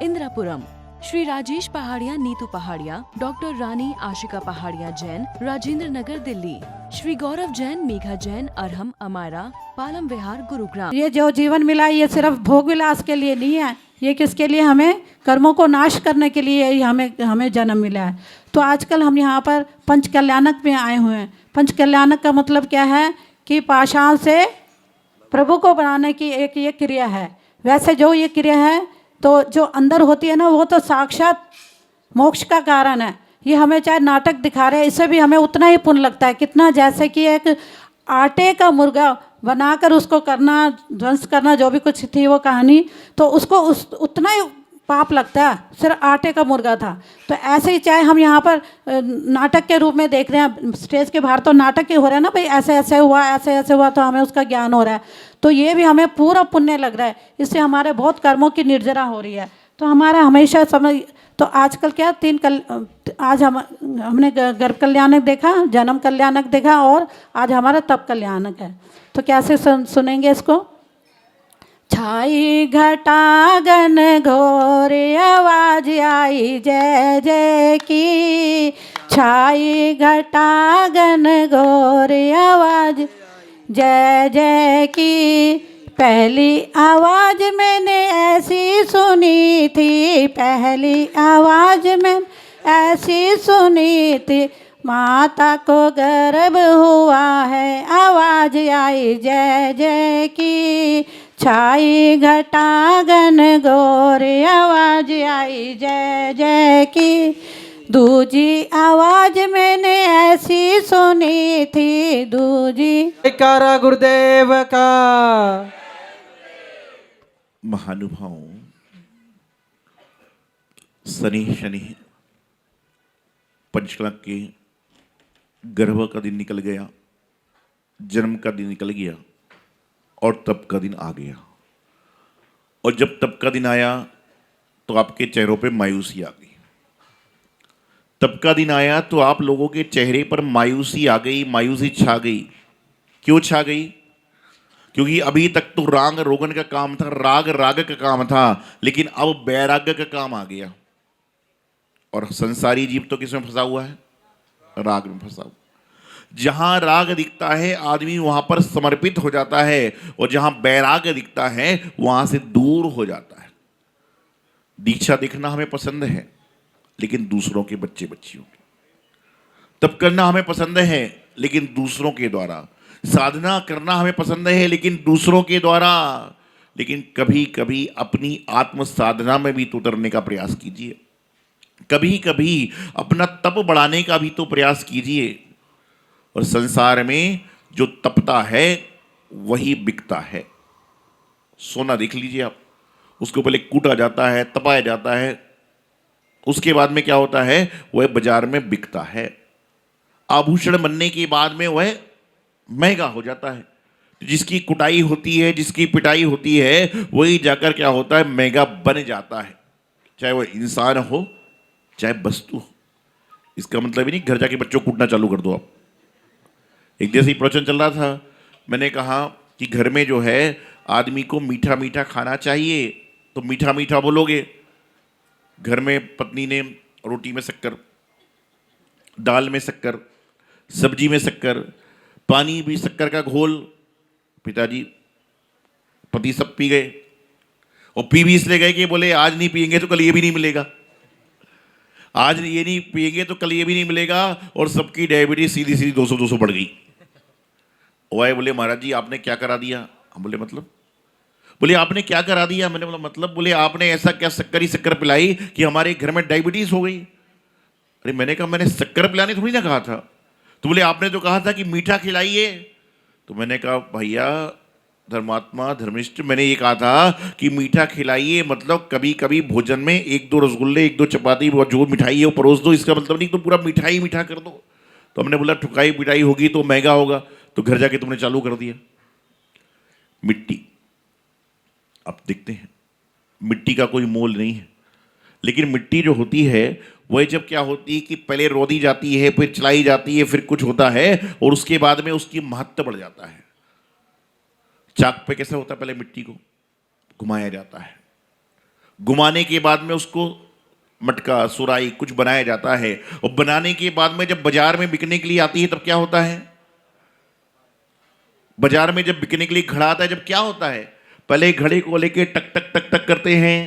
इंद्रापुरम, श्री राजेश पहाड़िया, नीतू पहाड़िया, doctor रानी आशिका पहाड़िया जैन, राजेंद्र नगर दिल्ली, श्री गौरव जैन, मेघा जैन, अरहम अमारा, पालम विहार, गुरुग्राम। ये जो जीवन मिला ये सिर्फ भोग विलास के लिए नहीं है, ये किसके लिए, हमें कर्मों को नाश करने के लिए ही हमें जन्म मिला है। तो आजकल हम यहाँ पर पंच कल्याणक में आए हुए हैं। पंच कल्याणक का मतलब क्या है कि पाषाण से प्रभु को बनाने की एक ये क्रिया है। वैसे जो ये क्रिया है तो जो अंदर होती है ना, वो तो साक्षात मोक्ष का कारण है। ये हमें चाहे नाटक दिखा रहे हैं, इससे भी हमें उतना ही पुण्य लगता है। कितना, जैसे कि एक आटे का मुर्गा बनाकर उसको करना, ध्वंस करना, जो भी कुछ थी वो कहानी, तो उसको उतना ही पाप लगता है, सिर्फ आटे का मुर्गा था। तो ऐसे ही चाहे हम यहाँ पर नाटक के रूप में देख रहे हैं, स्टेज के बाहर तो नाटक ही हो रहा है ना भाई, ऐसे ऐसे हुआ, ऐसे ऐसे हुआ, तो हमें उसका ज्ञान हो रहा है। तो ये भी हमें पूरा पुण्य लग रहा है, इससे हमारे बहुत कर्मों की निर्जरा हो रही है। तो हमारा हमेशा समझ, तो आजकल क्या आज हमने गर्भ कल्याणक देखा, जन्म कल्याणक देखा, और आज हमारा तप कल्याणक है। तो कैसे सुनेंगे इसको। छाई घटा गन घोर आवाज आई जय जय की, छाई घटा गन घोर आवाज जय जय की। पहली आवाज मैंने ऐसी सुनी थी, पहली आवाज मैंने ऐसी सुनी थी, माता को गर्भ हुआ है, आवाज आई जय जय की। छाई घटा गन घोर आवाज आई जय जय की। दूजी आवाज मैंने ऐसी सुनी थी, दूजी। जयकारा गुरुदेव का। महानुभाव, शनि पंचकलक के गर्भ का दिन निकल गया, जन्म का दिन निकल गया, और तप का दिन आ गया। और जब तप का दिन आया तो आपके चेहरों पे मायूसी आ गई। तप का दिन आया तो आप लोगों के चेहरे पर मायूसी आ गई, मायूसी छा गई। क्यों छा गई? क्योंकि अभी तक तो राग रोगन का काम था, राग का काम था, लेकिन अब वैराग्य का काम आ गया। और संसारी जीव तो किसमें फंसा हुआ है? राग में फंसा हुआ। जहां राग दिखता है आदमी वहां पर समर्पित हो जाता है, और जहां वैराग्य दिखता है वहां से दूर हो जाता है। दीक्षा देखना हमें पसंद है, लेकिन दूसरों के बच्चे बच्चियों के। तप करना हमें पसंद है, लेकिन दूसरों के द्वारा। साधना करना हमें पसंद है, लेकिन दूसरों के द्वारा। लेकिन कभी कभी अपनी आत्म साधना में भी तो उतरने का प्रयास कीजिए। कभी कभी अपना तप बढ़ाने का भी तो प्रयास कीजिए। और संसार में जो तपता है वही बिकता है। सोना देख लीजिए आप, उसको पहले कूटा जाता है, तपाया जाता है, उसके बाद में क्या होता है? वह बाजार में बिकता है। आभूषण बनने के बाद में वह महंगा हो जाता है। जिसकी कुटाई होती है, जिसकी पिटाई होती है, वही जाकर क्या होता है? महंगा बन जाता है। चाहे वह इंसान हो, चाहे वस्तु हो। इसका मतलब ही नहीं घर जाके बच्चों को कूटना चालू कर दो आप। एक जैसे ही प्रवचन चल रहा था, मैंने कहा कि घर में जो है आदमी को मीठा मीठा खाना चाहिए, तो मीठा मीठा बोलोगे। घर में पत्नी ने रोटी में शक्कर, दाल में शक्कर, सब्जी में शक्कर, पानी भी शक्कर का घोल, पिताजी पति सब पी गए। और पी भी इसलिए गए कि बोले आज नहीं पिएंगे तो कल ये भी नहीं मिलेगा, आज ये नहीं पिएंगे तो कल ये भी नहीं मिलेगा। और सबकी डायबिटीज सीधी सीधी 200 बढ़ गई। वह बोले महाराज जी आपने क्या करा दिया? हम बोले मतलब? बोले आपने क्या करा दिया? मैंने बोला मतलब? बोले आपने ऐसा क्या शक्कर ही शक्कर पिलाई कि हमारे घर में डायबिटीज हो गई। अरे मैंने कहा मैंने शक्कर पिलाने थोड़ी ना कहा था। तो बोले आपने तो कहा था कि मीठा खिलाइए। तो मैंने कहा भैया धर्मात्मा धर्मिष्ठ, मैंने ये कहा था कि मीठा खिलाइए, मतलब कभी कभी भोजन में 1-2 रसगुल्ले, 1-2 चपाती, जो मिठाई है वो परोस दो। इसका मतलब नहीं तो पूरा मिठाई मीठा कर दो। तो हमने बोला ठुकाई पिटाई होगी तो महंगा होगा। तो घर जाके तुमने चालू कर दिया। मिट्टी, अब देखते हैं मिट्टी का कोई मोल नहीं है, लेकिन मिट्टी जो होती है वह जब क्या होती है कि पहले रोदी जाती है, फिर चलाई जाती है, फिर कुछ होता है, और उसके बाद में उसकी महत्व बढ़ जाता है। चाक पे कैसे होता है? पहले मिट्टी को घुमाया जाता है, घुमाने के बाद में उसको मटका सुराई कुछ बनाया जाता है, और बनाने के बाद में जब बाजार में बिकने के लिए आती है तब क्या होता है? बाजार में जब बिकने के लिए घड़ा आता है, जब क्या होता है? पहले घड़े को लेके टक टक टक टक करते हैं,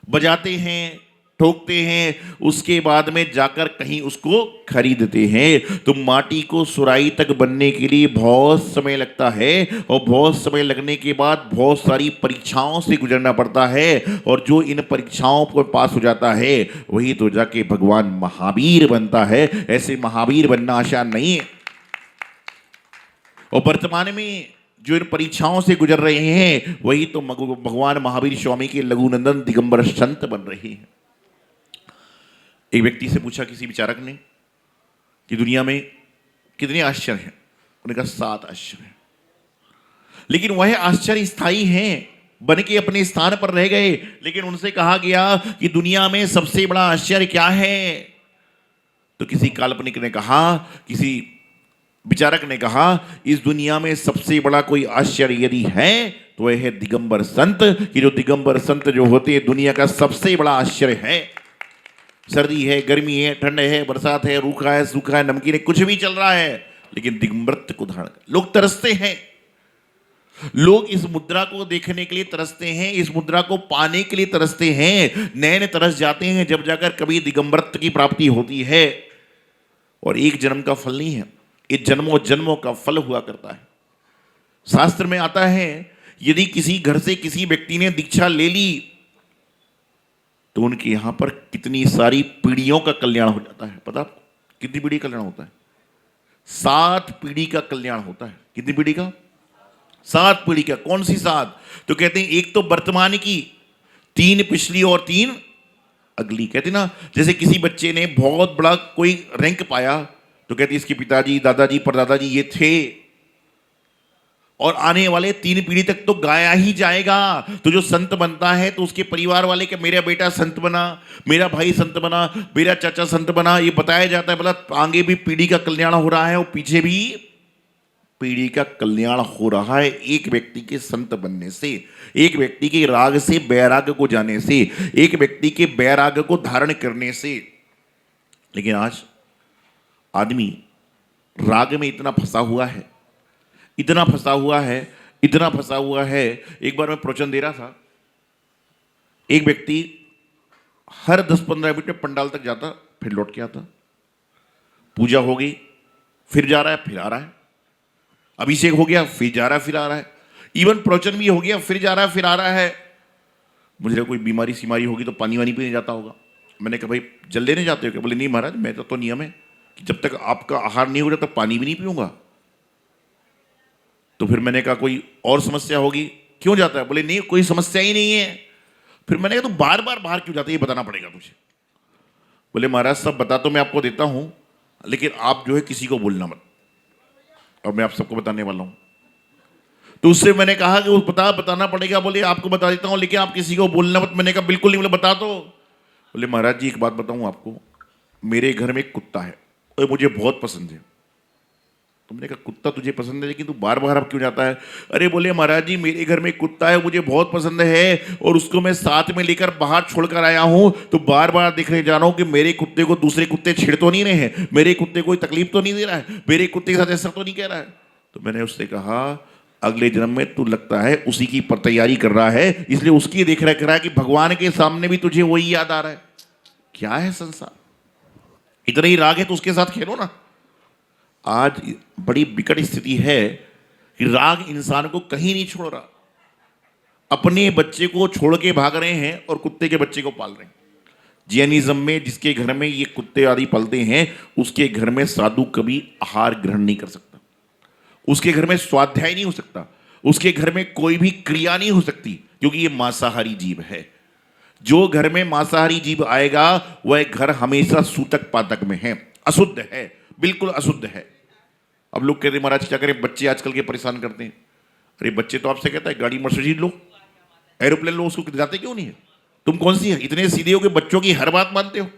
बजाते हैं, ठोकते हैं, उसके बाद में जाकर कहीं उसको खरीदते हैं। तो माटी को सुराई तक बनने के लिए बहुत समय लगता है, और बहुत समय लगने के बाद बहुत सारी परीक्षाओं से गुजरना पड़ता है, और जो इन परीक्षाओं को पास हो जाता है वही तो जाके भगवान महावीर बनता है। ऐसे महावीर बनना आसान नहीं है, और वर्तमान में जो इन परीक्षाओं से गुजर रहे हैं वही तो भगवान महावीर स्वामी के लघुनंदन दिगंबर संत बन रहे हैं। एक व्यक्ति से पूछा किसी विचारक ने कि दुनिया में कितने आश्चर्य हैं? उन्होंने कहा 7 आश्चर्य हैं, लेकिन वह आश्चर्य स्थायी हैं, बन के अपने स्थान पर रह गए। लेकिन उनसे कहा गया कि दुनिया में सबसे बड़ा आश्चर्य क्या है? तो किसी काल्पनिक ने कहा, किसी विचारक ने कहा, इस दुनिया में सबसे बड़ा कोई आश्चर्य यदि है तो वह है दिगंबर संत, कि जो दिगंबर संत जो होते हैं दुनिया का सबसे बड़ा आश्चर्य है। सर्दी है, गर्मी है, ठंड है, बरसात है, रूखा है, सूखा है, नमकीन है, कुछ भी चल रहा है, लेकिन दिगंबरत्व को धारण कर लोग तरसते हैं। लोग इस मुद्रा को देखने के लिए तरसते हैं, इस मुद्रा को पाने के लिए तरसते हैं, नैन तरस जाते हैं जब जाकर कभी दिगंबरत्व की प्राप्ति होती है। और एक जन्म का फल नहीं है, ये जन्मों जन्मों का फल हुआ करता है। शास्त्र में आता है यदि किसी घर से किसी व्यक्ति ने दीक्षा ले ली तो उनके यहां पर कितनी सारी पीढ़ियों का कल्याण हो जाता है। पता आपको कितनी पीढ़ी का कल्याण होता है? 7 पीढ़ी का कल्याण होता है। कितनी पीढ़ी का? 7 पीढ़ी का। कौन सी 7? तो कहते हैं एक तो वर्तमान की, 3 पिछली और 3 अगली। कहते ना जैसे किसी बच्चे ने बहुत बड़ा कोई रैंक पाया तो कहते इसके पिताजी, दादाजी, परदादाजी ये थे, और आने वाले 3 पीढ़ी तक तो गाया ही जाएगा। तो जो संत बनता है तो उसके परिवार वाले के मेरा बेटा संत बना, मेरा भाई संत बना, मेरा चाचा संत बना, ये बताया जाता है। मतलब आगे भी पीढ़ी का कल्याण हो रहा है और पीछे भी पीढ़ी का कल्याण हो रहा है एक व्यक्ति के संत बनने से, एक व्यक्ति के राग से बैराग को जाने से, एक व्यक्ति के बैराग को धारण करने से। लेकिन आज आदमी राग में इतना फंसा हुआ है, इतना फंसा हुआ है, इतना फंसा हुआ है। एक बार मैं प्रवचन दे रहा था, एक व्यक्ति हर 10-15 मिनट में पंडाल तक जाता, फिर लौट के आता, पूजा हो गई, फिर जा रहा है, फिर आ रहा है, अभिषेक हो गया, फिर जा रहा है, फिर आ रहा है, इवन प्रवचन भी हो गया, फिर जा रहा है, फिर आ रहा है। मुझे कोई बीमारी सीमारी होगी तो पानी वानी पीने जाता होगा। मैंने कहा भाई जल लेने जाते हो क्या? बोले नहीं महाराज, मैं तो नियम है कि जब तक आपका आहार नहीं हो रहा तब पानी भी नहीं पीऊंगा। तो फिर मैंने कहा कोई और समस्या होगी, क्यों जाता है? बोले नहीं कोई समस्या ही नहीं है। फिर मैंने कहा तो बार बार बाहर क्यों जाता है, ये बताना पड़ेगा तुझे। बोले महाराज सब बता तो मैं आपको देता हूं, लेकिन आप जो है किसी को बोलना मत, और मैं आप सबको बताने वाला हूं। तो उससे मैंने कहा कि वो बताना पड़ेगा। बोले आपको बता देता हूं लेकिन आप किसी को बोलना मत। मैंने कहा बिल्कुल नहीं। बोले बता दो। बोले महाराज जी एक बात बताऊं आपको, मेरे घर में एक कुत्ता है और मुझे बहुत पसंद है। तुमने कहा कुत्ता तुझे पसंद है लेकिन तू बार बार अब क्यों जाता है? अरे बोले महाराज जी मेरे घर में एक कुत्ता है, मुझे बहुत पसंद है, और उसको मैं साथ में लेकर बाहर छोड़कर आया हूं, तो बार बार देखने जा रहा हूं कि मेरे कुत्ते को दूसरे कुत्ते छेड़ तो नहीं रहे हैं, मेरे कुत्ते को कोई तकलीफ तो नहीं दे रहा है, मेरे कुत्ते के साथ ऐसा तो नहीं कह रहा है। तो मैंने उससे कहा अगले जन्म में तू लगता है उसी की तैयारी कर रहा है, इसलिए उसकी देख रेख कर रहा है कि भगवान के सामने भी तुझे वही याद आ रहा है। क्या है संसार, इतना ही राग है तो उसके साथ खेलो ना। आज बड़ी विकट स्थिति है कि राग इंसान को कहीं नहीं छोड़ रहा। अपने बच्चे को छोड़ के भाग रहे हैं और कुत्ते के बच्चे को पाल रहे हैं। जैनिज्म में जिसके घर में ये कुत्ते आदि पलते हैं उसके घर में साधु कभी आहार ग्रहण नहीं कर सकता, उसके घर में स्वाध्याय नहीं हो सकता, उसके घर में कोई भी क्रिया नहीं हो सकती, क्योंकि ये मांसाहारी जीव है। जो घर में मांसाहारी जीव आएगा वह घर हमेशा सूतक पातक में है, अशुद्ध है, बिल्कुल अशुद्ध है। अब लोग कहते हैं महाराज क्या करें, बच्चे आजकल के परेशान करते हैं। अरे बच्चे तो आपसे कहता है गाड़ी मर्सिडीज लो, एरोप्लेन लो, उसको जाते क्यों नहीं है? तुम कौन सी है इतने सीधे हो के बच्चों की हर बात मानते हो?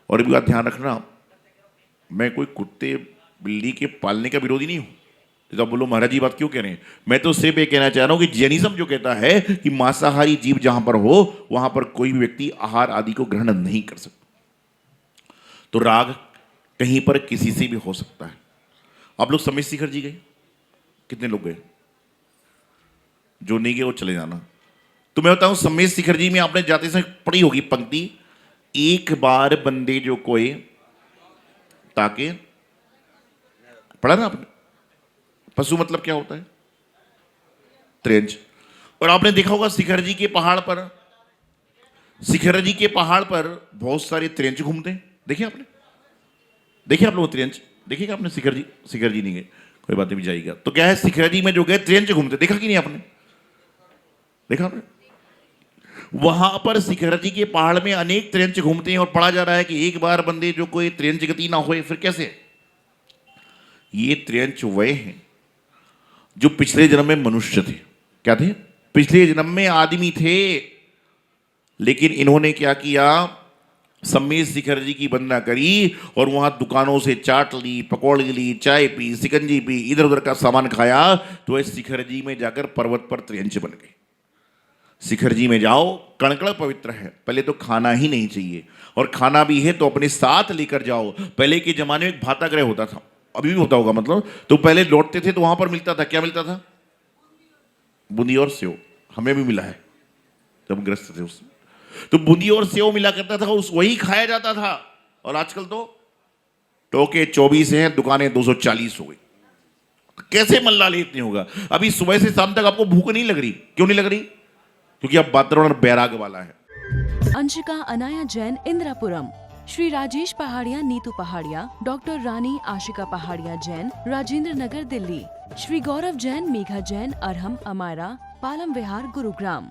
और भी बात ध्यान रखना, मैं कोई कुत्ते बिल्ली के पालने का विरोधी नहीं हूं, तो आप बोलो महाराज जी बात क्यों कह रहे हैं? मैं तो सिर्फ ये कहना चाह रहा हूं कि जैनिज्म जो कहता है कि मांसाहारी जीव जहां पर हो वहां पर कोई भी व्यक्ति आहार आदि को ग्रहण नहीं कर सकता। तो राग कहीं पर किसी से भी हो सकता है। आप लोग समेश शिखर जी गए? कितने लोग गए? जो नहीं गए वो चले जाना। तो मैं बताऊं समेश शिखर जी में आपने जाते समय पढ़ी होगी पंक्ति, एक बार बंदे जो कोई ताके, पढ़ा ना आपने? पशु मतलब क्या होता है? त्रेंच। और आपने देखा होगा शिखर जी के पहाड़ पर, शिखर जी के पहाड़ पर बहुत सारे त्रेंच घूमते हैं। देखिए आपने? देखिए आप लोग त्रेंच देखिएगा आपने? शिखर जी नहीं गए, कोई बात नहीं, भी जाएगा। तो क्या है, शिखर जी में जो गए त्रेंच घूमते, देखा कि नहीं आपने? देखा आपने? वहां पर शिखर जी के पहाड़ में अनेक त्रेंच घूमते हैं और पढ़ा जा रहा है कि एक बार बंदे जो कोई त्रेंच गति ना होए, फिर कैसे? ये त्रेंच वे हैं जो पिछले जन्म में मनुष्य थे। क्या थे? पिछले जन्म में आदमी थे, लेकिन इन्होंने क्या किया, समेश शिखर जी की वंदना करी और वहां दुकानों से चाट ली, पकौड़ी ली, चाय पी, सिकंजी पी, इधर उधर का सामान खाया, तो इस शिखर जी में जाकर पर्वत पर त्रियंच बन गए। शिखर जी में जाओ, कणकण पवित्र है, पहले तो खाना ही नहीं चाहिए, और खाना भी है तो अपने साथ लेकर जाओ। पहले के जमाने में एक भाताग्रह होता था, अभी भी होता होगा मतलब, तो पहले लौटते थे तो वहां पर मिलता था, क्या मिलता था? बूंदी और सेव। हमें भी मिला है जब ग्रस्त थे उसमें, तो बूंदी और सेव मिला करता था, उस वही खाया जाता था। और आजकल तो टोके 24 हैं, दुकानें 240 हो गई। कैसे मल्ला लेते होगा? अभी सुबह से शाम तक आपको भूख नहीं लग रही? क्यों नहीं लग रही? क्योंकि अब वातावरण बैराग वाला है। अंशिका अनाया जैन इंद्रापुरम, श्री राजेश पहाड़िया नीतू पहाड़िया, डॉक्टर रानी आशिका पहाड़िया जैन राजेंद्र नगर दिल्ली, श्री गौरव जैन मेघा जैन अरहम अमारा पालम विहार गुरुग्राम।